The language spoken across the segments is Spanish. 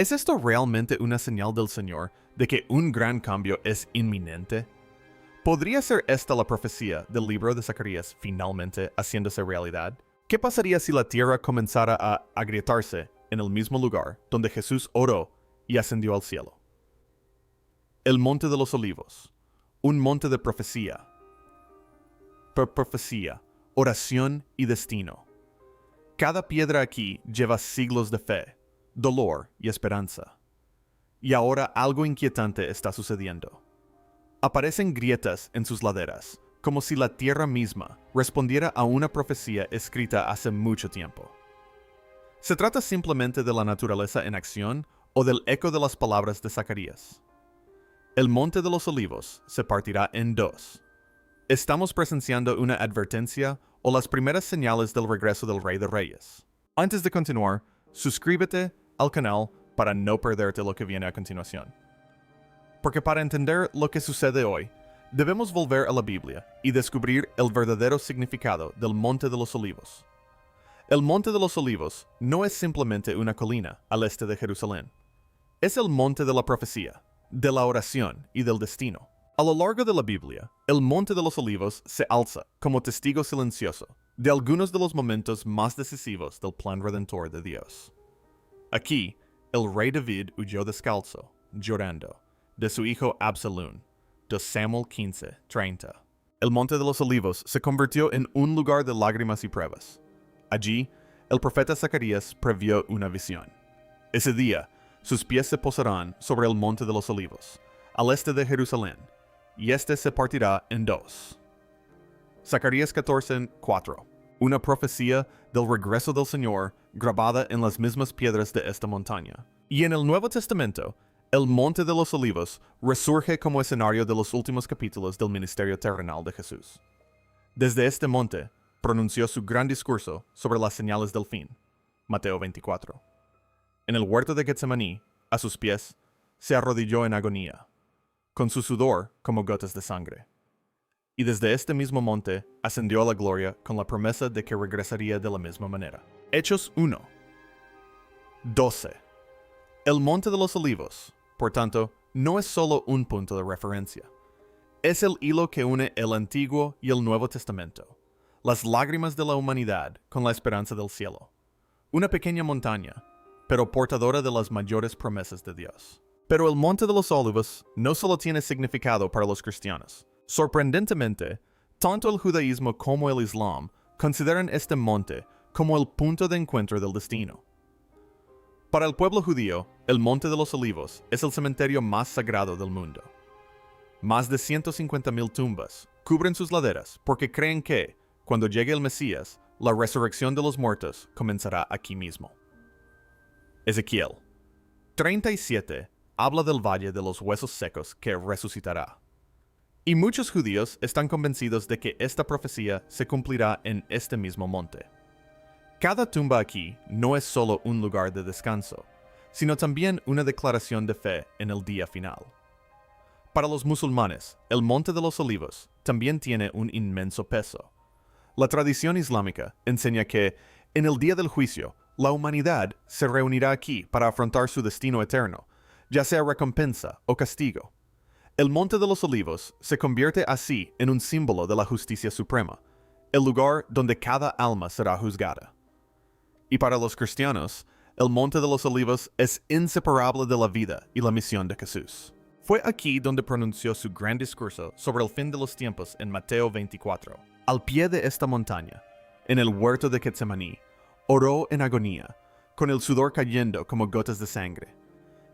¿Es esto realmente una señal del Señor de que un gran cambio es inminente? ¿Podría ser esta la profecía del libro de Zacarías finalmente haciéndose realidad? ¿Qué pasaría si la tierra comenzara a agrietarse en el mismo lugar donde Jesús oró y ascendió al cielo? El Monte de los Olivos, un monte de profecía. Profecía, oración y destino. Cada piedra aquí lleva siglos de fe, dolor y esperanza. Y ahora algo inquietante está sucediendo. Aparecen grietas en sus laderas, como si la tierra misma respondiera a una profecía escrita hace mucho tiempo. ¿Se trata simplemente de la naturaleza en acción o del eco de las palabras de Zacarías? El Monte de los Olivos se partirá en dos. ¿Estamos presenciando una advertencia o las primeras señales del regreso del Rey de Reyes? Antes de continuar, suscríbete al canal para no perderte lo que viene a continuación. Porque para entender lo que sucede hoy, debemos volver a la Biblia y descubrir el verdadero significado del Monte de los Olivos. El Monte de los Olivos no es simplemente una colina al este de Jerusalén. Es el monte de la profecía, de la oración y del destino. A lo largo de la Biblia, el Monte de los Olivos se alza como testigo silencioso de algunos de los momentos más decisivos del plan redentor de Dios. Aquí, el rey David huyó descalzo, llorando, de su hijo Absalón, de Samuel 15:30. El Monte de los Olivos se convirtió en un lugar de lágrimas y pruebas. Allí, el profeta Zacarías previó una visión. Ese día, sus pies se posarán sobre el Monte de los Olivos, al este de Jerusalén, y este se partirá en dos. Zacarías 14:4. Una profecía del regreso del Señor grabada en las mismas piedras de esta montaña. Y en el Nuevo Testamento, el Monte de los Olivos resurge como escenario de los últimos capítulos del ministerio terrenal de Jesús. Desde este monte, pronunció su gran discurso sobre las señales del fin. Mateo 24. En el huerto de Getsemaní, a sus pies, se arrodilló en agonía, con su sudor como gotas de sangre. Y desde este mismo monte ascendió a la gloria con la promesa de que regresaría de la misma manera. Hechos 1:12. El Monte de los Olivos, por tanto, no es solo un punto de referencia. Es el hilo que une el Antiguo y el Nuevo Testamento, las lágrimas de la humanidad con la esperanza del cielo. Una pequeña montaña, pero portadora de las mayores promesas de Dios. Pero el Monte de los Olivos no solo tiene significado para los cristianos. Sorprendentemente, tanto el judaísmo como el islam consideran este monte como el punto de encuentro del destino. Para el pueblo judío, el Monte de los Olivos es el cementerio más sagrado del mundo. Más de 150,000 tumbas cubren sus laderas porque creen que, cuando llegue el Mesías, la resurrección de los muertos comenzará aquí mismo. Ezequiel 37 habla del valle de los huesos secos que resucitará. Y muchos judíos están convencidos de que esta profecía se cumplirá en este mismo monte. Cada tumba aquí no es solo un lugar de descanso, sino también una declaración de fe en el día final. Para los musulmanes, el Monte de los Olivos también tiene un inmenso peso. La tradición islámica enseña que, en el día del juicio, la humanidad se reunirá aquí para afrontar su destino eterno, ya sea recompensa o castigo. El Monte de los Olivos se convierte así en un símbolo de la justicia suprema, el lugar donde cada alma será juzgada. Y para los cristianos, el Monte de los Olivos es inseparable de la vida y la misión de Jesús. Fue aquí donde pronunció su gran discurso sobre el fin de los tiempos en Mateo 24. Al pie de esta montaña, en el huerto de Getsemaní, oró en agonía, con el sudor cayendo como gotas de sangre.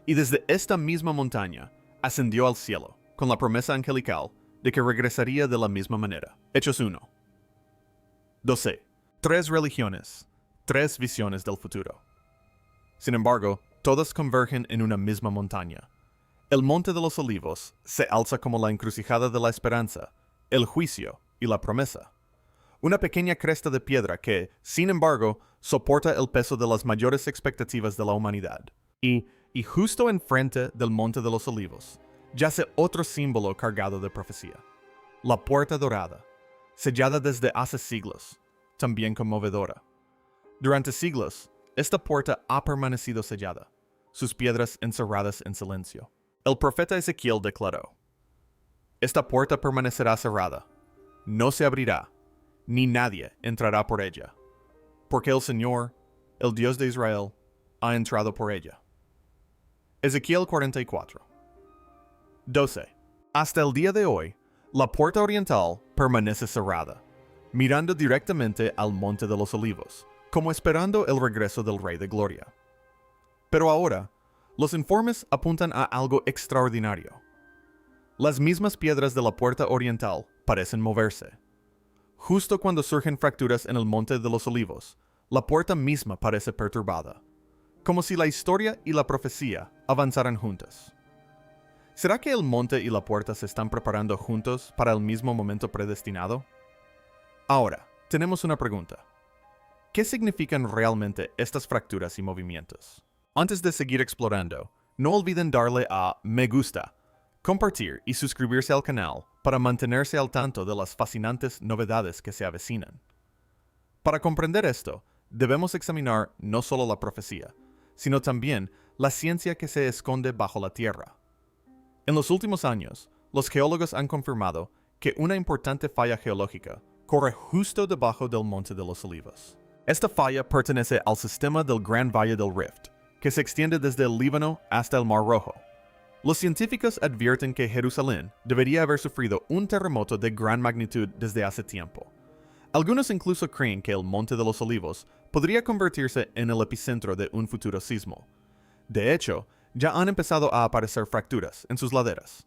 Y desde esta misma montaña, ascendió al cielo, con la promesa angelical de que regresaría de la misma manera. Hechos 1:12. 3 religiones, 3 visiones del futuro. Sin embargo, todas convergen en una misma montaña. El Monte de los Olivos se alza como la encrucijada de la esperanza, el juicio y la promesa. Una pequeña cresta de piedra que, sin embargo, soporta el peso de las mayores expectativas de la humanidad. Y justo enfrente del Monte de los Olivos, yace otro símbolo cargado de profecía. La puerta dorada, sellada desde hace siglos, también conmovedora. Durante siglos, esta puerta ha permanecido sellada, sus piedras encerradas en silencio. El profeta Ezequiel declaró: Esta puerta permanecerá cerrada, no se abrirá, ni nadie entrará por ella, porque el Señor, el Dios de Israel, ha entrado por ella. Ezequiel 44. 12. Hasta el día de hoy, la puerta oriental permanece cerrada, mirando directamente al Monte de los Olivos, como esperando el regreso del Rey de Gloria. Pero ahora, los informes apuntan a algo extraordinario. Las mismas piedras de la puerta oriental parecen moverse. Justo cuando surgen fracturas en el Monte de los Olivos, la puerta misma parece perturbada, como si la historia y la profecía avanzaran juntas. ¿Será que el monte y la puerta se están preparando juntos para el mismo momento predestinado? Ahora, tenemos una pregunta. ¿Qué significan realmente estas fracturas y movimientos? Antes de seguir explorando, no olviden darle a me gusta, compartir y suscribirse al canal para mantenerse al tanto de las fascinantes novedades que se avecinan. Para comprender esto, debemos examinar no solo la profecía, sino también la ciencia que se esconde bajo la tierra. En los últimos años, los geólogos han confirmado que una importante falla geológica corre justo debajo del Monte de los Olivos. Esta falla pertenece al sistema del Gran Valle del Rift, que se extiende desde el Líbano hasta el Mar Rojo. Los científicos advierten que Jerusalén debería haber sufrido un terremoto de gran magnitud desde hace tiempo. Algunos incluso creen que el Monte de los Olivos podría convertirse en el epicentro de un futuro sismo. De hecho, ya han empezado a aparecer fracturas en sus laderas.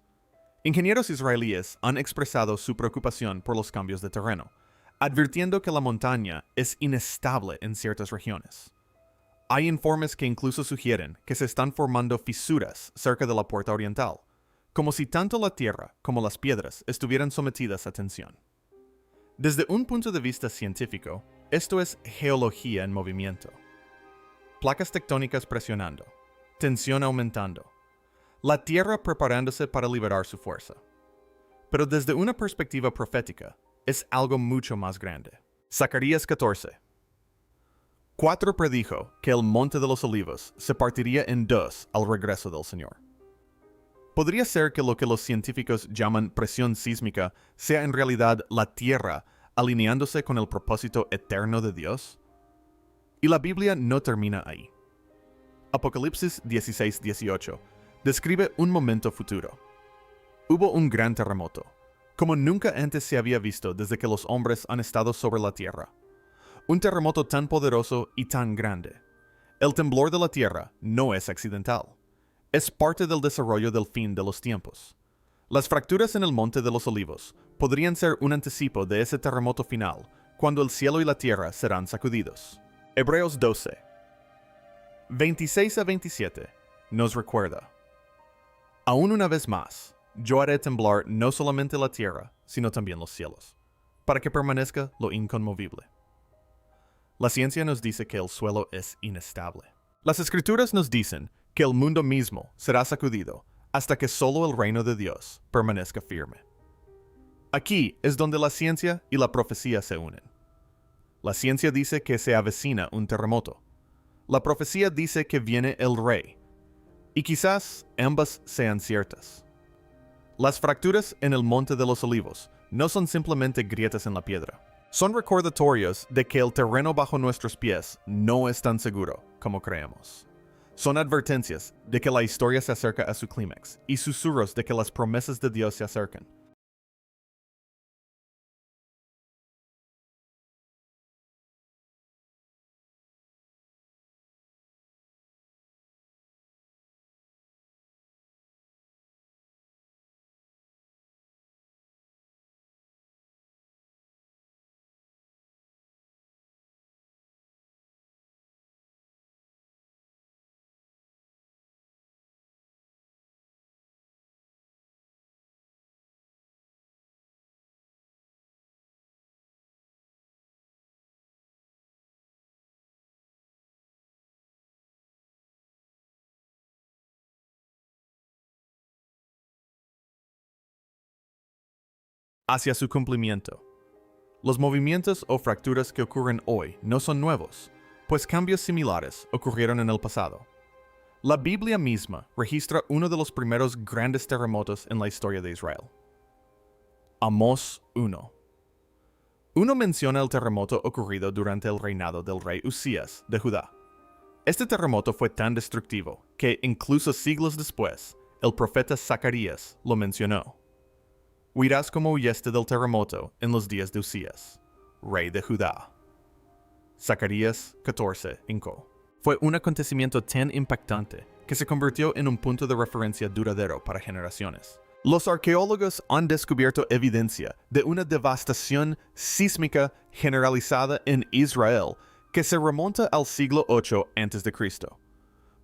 Ingenieros israelíes han expresado su preocupación por los cambios de terreno, advirtiendo que la montaña es inestable en ciertas regiones. Hay informes que incluso sugieren que se están formando fisuras cerca de la puerta oriental, como si tanto la tierra como las piedras estuvieran sometidas a tensión. Desde un punto de vista científico, esto es geología en movimiento. Placas tectónicas presionando, tensión aumentando, la tierra preparándose para liberar su fuerza. Pero desde una perspectiva profética, es algo mucho más grande. Zacarías 14. 4 predijo que el Monte de los Olivos se partiría en dos al regreso del Señor. ¿Podría ser que lo que los científicos llaman presión sísmica sea en realidad la tierra alineándose con el propósito eterno de Dios? Y la Biblia no termina ahí. Apocalipsis 16:18 describe un momento futuro. Hubo un gran terremoto, como nunca antes se había visto desde que los hombres han estado sobre la tierra. Un terremoto tan poderoso y tan grande. El temblor de la tierra no es accidental. Es parte del desarrollo del fin de los tiempos. Las fracturas en el Monte de los Olivos podrían ser un anticipo de ese terremoto final, cuando el cielo y la tierra serán sacudidos. Hebreos 12, 26 a 27 nos recuerda: Aún una vez más, yo haré temblar no solamente la tierra, sino también los cielos, para que permanezca lo inconmovible. La ciencia nos dice que el suelo es inestable. Las Escrituras nos dicen que el mundo mismo será sacudido hasta que solo el reino de Dios permanezca firme. Aquí es donde la ciencia y la profecía se unen. La ciencia dice que se avecina un terremoto. La profecía dice que viene el rey. Y quizás ambas sean ciertas. Las fracturas en el Monte de los Olivos no son simplemente grietas en la piedra. Son recordatorios de que el terreno bajo nuestros pies no es tan seguro como creemos. Son advertencias de que la historia se acerca a su clímax y susurros de que las promesas de Dios se acercan. Hacia su cumplimiento. Los movimientos o fracturas que ocurren hoy no son nuevos, pues cambios similares ocurrieron en el pasado. La Biblia misma registra uno de los primeros grandes terremotos en la historia de Israel. Amós 1. Uno menciona el terremoto ocurrido durante el reinado del rey Usías de Judá. Este terremoto fue tan destructivo que incluso siglos después, el profeta Zacarías lo mencionó. Huirás como huyeste del terremoto en los días de Usías, rey de Judá. Zacarías 14:5. Fue un acontecimiento tan impactante que se convirtió en un punto de referencia duradero para generaciones. Los arqueólogos han descubierto evidencia de una devastación sísmica generalizada en Israel que se remonta al siglo VIII a.C.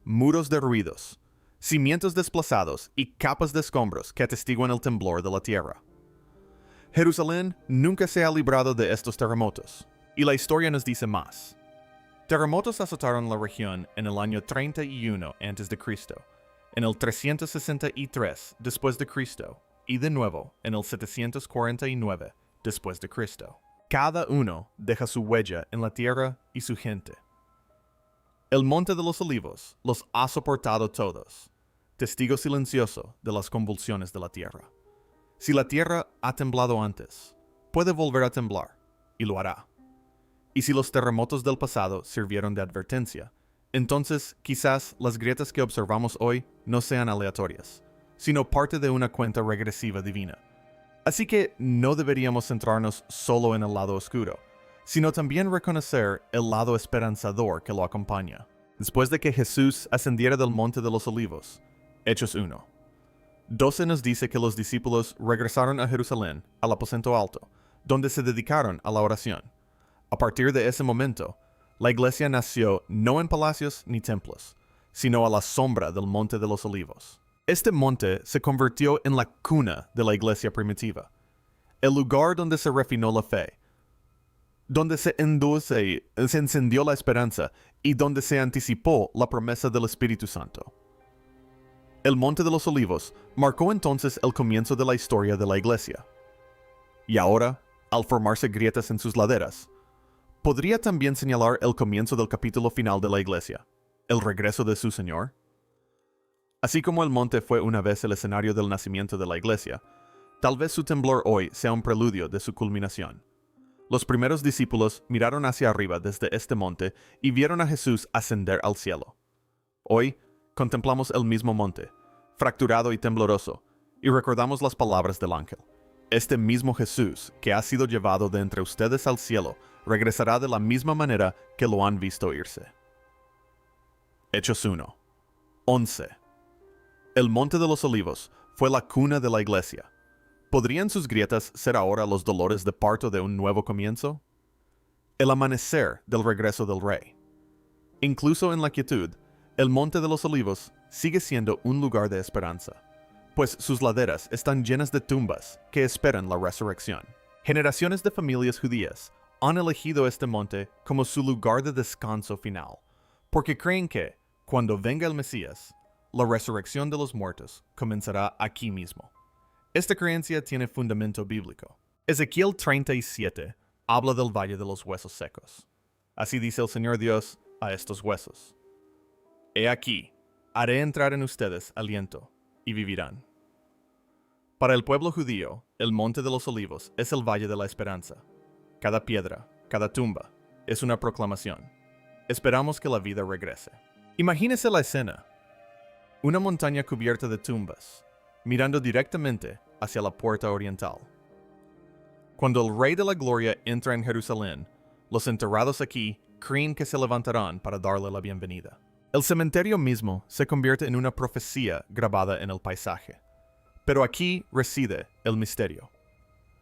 Muros derruidos, cimientos desplazados y capas de escombros que atestiguan el temblor de la tierra. Jerusalén nunca se ha librado de estos terremotos, y la historia nos dice más. Terremotos azotaron la región en el año 31 a.C., en el 363 después de Cristo y de nuevo en el 749 después de Cristo. Cada uno deja su huella en la tierra y su gente. El Monte de los Olivos los ha soportado todos, testigo silencioso de las convulsiones de la tierra. Si la tierra ha temblado antes, puede volver a temblar, y lo hará. Y si los terremotos del pasado sirvieron de advertencia, entonces quizás las grietas que observamos hoy no sean aleatorias, sino parte de una cuenta regresiva divina. Así que no deberíamos centrarnos solo en el lado oscuro, sino también reconocer el lado esperanzador que lo acompaña. Después de que Jesús ascendiera del Monte de los Olivos, Hechos 1. 12 nos dice que los discípulos regresaron a Jerusalén, al aposento alto, donde se dedicaron a la oración. A partir de ese momento, la iglesia nació no en palacios ni templos, sino a la sombra del Monte de los Olivos. Este monte se convirtió en la cuna de la iglesia primitiva, el lugar donde se refinó la fe, donde se encendió la esperanza y donde se anticipó la promesa del Espíritu Santo. El Monte de los Olivos marcó entonces el comienzo de la historia de la iglesia. Y ahora, al formarse grietas en sus laderas, podría también señalar el comienzo del capítulo final de la iglesia, el regreso de su Señor. Así como el monte fue una vez el escenario del nacimiento de la iglesia, tal vez su temblor hoy sea un preludio de su culminación. Los primeros discípulos miraron hacia arriba desde este monte y vieron a Jesús ascender al cielo. Hoy contemplamos el mismo monte, fracturado y tembloroso, y recordamos las palabras del ángel. Este mismo Jesús, que ha sido llevado de entre ustedes al cielo, regresará de la misma manera que lo han visto irse. Hechos 1. 11. El Monte de los Olivos fue la cuna de la iglesia. ¿Podrían sus grietas ser ahora los dolores de parto de un nuevo comienzo? El amanecer del regreso del Rey. Incluso en la quietud, el Monte de los Olivos sigue siendo un lugar de esperanza, pues sus laderas están llenas de tumbas que esperan la resurrección. Generaciones de familias judías han elegido este monte como su lugar de descanso final, porque creen que, cuando venga el Mesías, la resurrección de los muertos comenzará aquí mismo. Esta creencia tiene fundamento bíblico. Ezequiel 37 habla del valle de los huesos secos. Así dice el Señor Dios a estos huesos: He aquí, haré entrar en ustedes aliento, y vivirán. Para el pueblo judío, el Monte de los Olivos es el Valle de la Esperanza. Cada piedra, cada tumba, es una proclamación. Esperamos que la vida regrese. Imagínese la escena. Una montaña cubierta de tumbas, mirando directamente hacia la puerta oriental. Cuando el Rey de la Gloria entra en Jerusalén, los enterrados aquí creen que se levantarán para darle la bienvenida. El cementerio mismo se convierte en una profecía grabada en el paisaje. Pero aquí reside el misterio.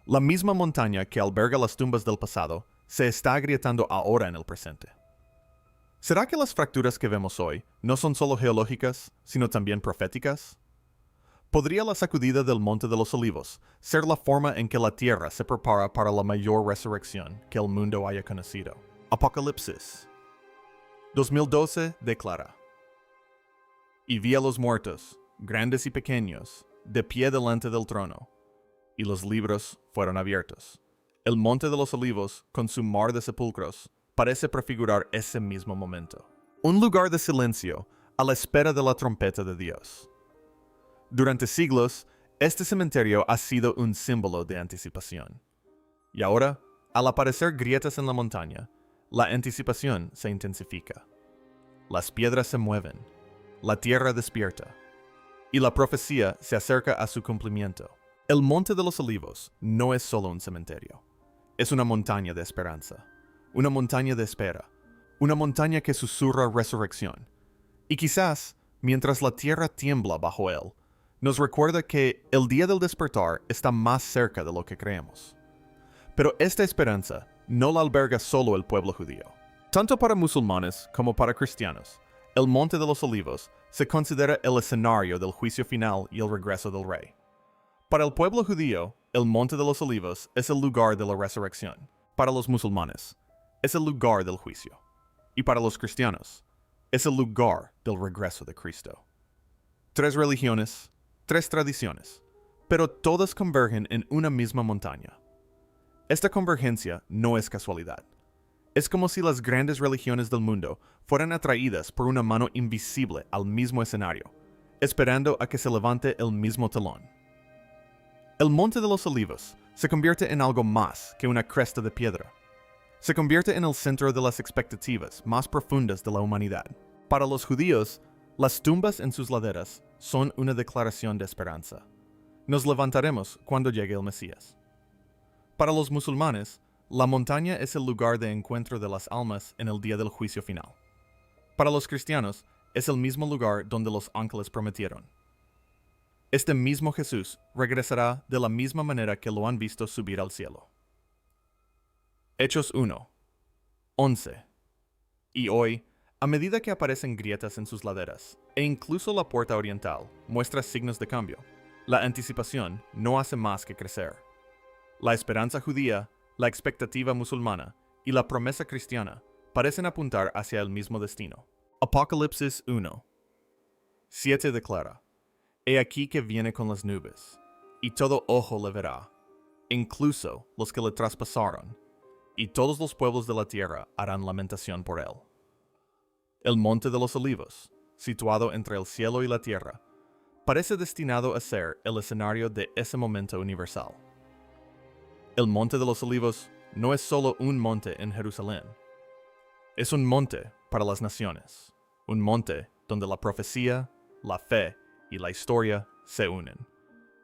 La misma montaña que alberga las tumbas del pasado se está agrietando ahora en el presente. ¿Será que las fracturas que vemos hoy no son solo geológicas, sino también proféticas? ¿Podría la sacudida del Monte de los Olivos ser la forma en que la tierra se prepara para la mayor resurrección que el mundo haya conocido? Apocalipsis 2012 declara: Y vi a los muertos, grandes y pequeños, de pie delante del trono, y los libros fueron abiertos. El Monte de los Olivos, con su mar de sepulcros, parece prefigurar ese mismo momento. Un lugar de silencio a la espera de la trompeta de Dios. Durante siglos, este cementerio ha sido un símbolo de anticipación. Y ahora, al aparecer grietas en la montaña, la anticipación se intensifica. Las piedras se mueven, la tierra despierta, y la profecía se acerca a su cumplimiento. El Monte de los Olivos no es solo un cementerio. Es una montaña de esperanza, una montaña de espera, una montaña que susurra resurrección. Y quizás, mientras la tierra tiembla bajo él, nos recuerda que el día del despertar está más cerca de lo que creemos. Pero esta esperanza no la alberga solo el pueblo judío. Tanto para musulmanes como para cristianos, el Monte de los Olivos se considera el escenario del juicio final y el regreso del rey. Para el pueblo judío, el Monte de los Olivos es el lugar de la resurrección. Para los musulmanes, es el lugar del juicio. Y para los cristianos, es el lugar del regreso de Cristo. 3 religiones, 3 tradiciones, pero todas convergen en una misma montaña. Esta convergencia no es casualidad. Es como si las grandes religiones del mundo fueran atraídas por una mano invisible al mismo escenario, esperando a que se levante el mismo telón. El Monte de los Olivos se convierte en algo más que una cresta de piedra. Se convierte en el centro de las expectativas más profundas de la humanidad. Para los judíos, las tumbas en sus laderas son una declaración de esperanza. Nos levantaremos cuando llegue el Mesías. Para los musulmanes, la montaña es el lugar de encuentro de las almas en el día del juicio final. Para los cristianos, es el mismo lugar donde los ángeles prometieron. Este mismo Jesús regresará de la misma manera que lo han visto subir al cielo. Hechos 1, 11. Y hoy, a medida que aparecen grietas en sus laderas, e incluso la puerta oriental muestra signos de cambio, la anticipación no hace más que crecer. La esperanza judía, la expectativa musulmana y la promesa cristiana parecen apuntar hacia el mismo destino. Apocalipsis 1, 7 declara: He aquí que viene con las nubes, y todo ojo le verá, incluso los que le traspasaron, y todos los pueblos de la tierra harán lamentación por él. El Monte de los Olivos, situado entre el cielo y la tierra, parece destinado a ser el escenario de ese momento universal. El Monte de los Olivos no es solo un monte en Jerusalén. Es un monte para las naciones, un monte donde la profecía, la fe y la historia se unen.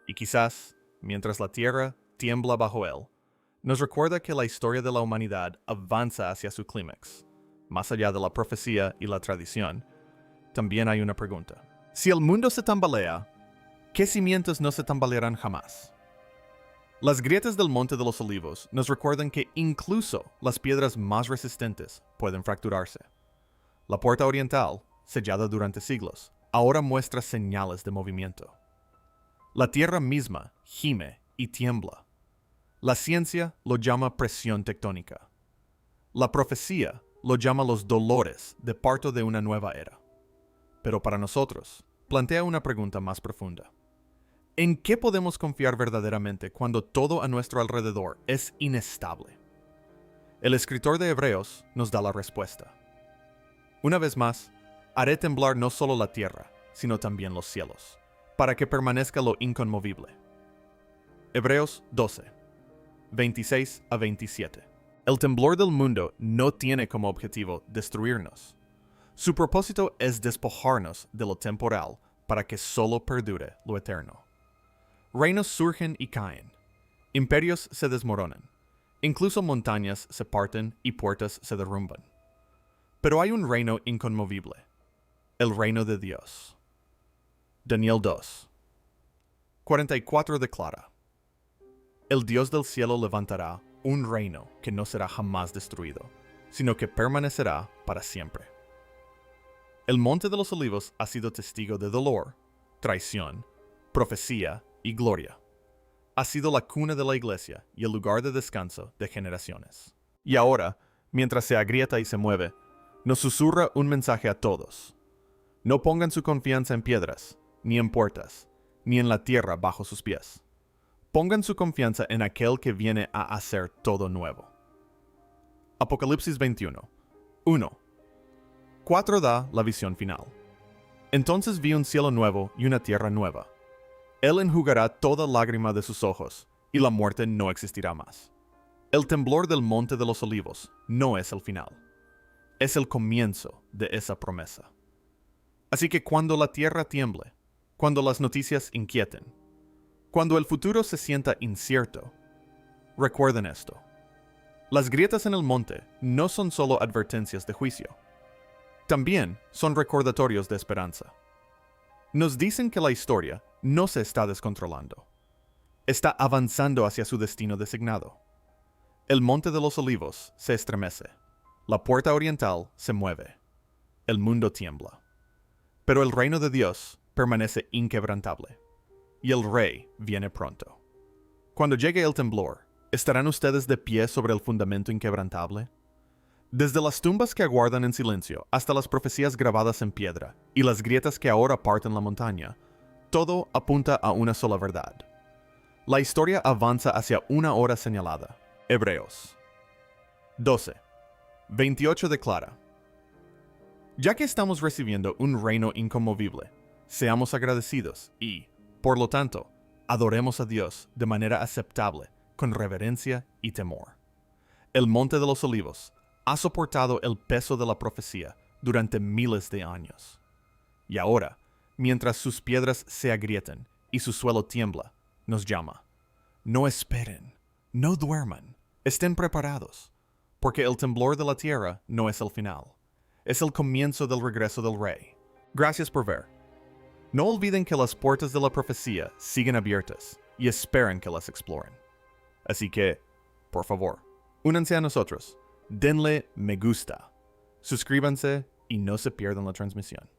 Y quizás, mientras la tierra tiembla bajo él, nos recuerda que la historia de la humanidad avanza hacia su clímax. Más allá de la profecía y la tradición, también hay una pregunta. Si el mundo se tambalea, ¿qué cimientos no se tambalearán jamás? Las grietas del Monte de los Olivos nos recuerdan que incluso las piedras más resistentes pueden fracturarse. La puerta oriental, sellada durante siglos, ahora muestra señales de movimiento. La tierra misma gime y tiembla. La ciencia lo llama presión tectónica. La profecía lo llama los dolores de parto de una nueva era. Pero para nosotros, plantea una pregunta más profunda. ¿En qué podemos confiar verdaderamente cuando todo a nuestro alrededor es inestable? El escritor de Hebreos nos da la respuesta. Una vez más, haré temblar no solo la tierra, sino también los cielos, para que permanezca lo inconmovible. Hebreos 12, 26 a 27. El temblor del mundo no tiene como objetivo destruirnos. Su propósito es despojarnos de lo temporal para que solo perdure lo eterno. Reinos surgen y caen. Imperios se desmoronan. Incluso montañas se parten y puertas se derrumban. Pero hay un reino inconmovible. El reino de Dios. Daniel 2, 44 declara: El Dios del cielo levantará un reino que no será jamás destruido, sino que permanecerá para siempre. El Monte de los Olivos ha sido testigo de dolor, traición, profecía y gloria. Ha sido la cuna de la iglesia y el lugar de descanso de generaciones. Y ahora, mientras se agrieta y se mueve, nos susurra un mensaje a todos. No pongan su confianza en piedras, ni en puertas, ni en la tierra bajo sus pies. Pongan su confianza en aquel que viene a hacer todo nuevo. Apocalipsis 21, 1. 4 da la visión final. Entonces vi un cielo nuevo y una tierra nueva. Él enjugará toda lágrima de sus ojos, y la muerte no existirá más. El temblor del Monte de los Olivos no es el final. Es el comienzo de esa promesa. Así que cuando la tierra tiemble, cuando las noticias inquieten, cuando el futuro se sienta incierto, recuerden esto. Las grietas en el monte no son solo advertencias de juicio. También son recordatorios de esperanza. Nos dicen que la historia no se está descontrolando. Está avanzando hacia su destino designado. El Monte de los Olivos se estremece. La puerta oriental se mueve. El mundo tiembla. Pero el reino de Dios permanece inquebrantable. Y el Rey viene pronto. Cuando llegue el temblor, ¿estarán ustedes de pie sobre el fundamento inquebrantable? Desde las tumbas que aguardan en silencio hasta las profecías grabadas en piedra y las grietas que ahora parten la montaña, todo apunta a una sola verdad. La historia avanza hacia una hora señalada. Hebreos 12. 28 declara: ya que estamos recibiendo un reino inconmovible, seamos agradecidos y, por lo tanto, adoremos a Dios de manera aceptable, con reverencia y temor. El Monte de los Olivos ha soportado el peso de la profecía durante miles de años. Y ahora, mientras sus piedras se agrietan y su suelo tiembla, nos llama: no esperen, no duerman, estén preparados, porque el temblor de la tierra no es el final, es el comienzo del regreso del Rey. Gracias por ver. No olviden que las puertas de la profecía siguen abiertas y esperen que las exploren. Así que, por favor, únanse a nosotros, denle me gusta, suscríbanse y no se pierdan la transmisión.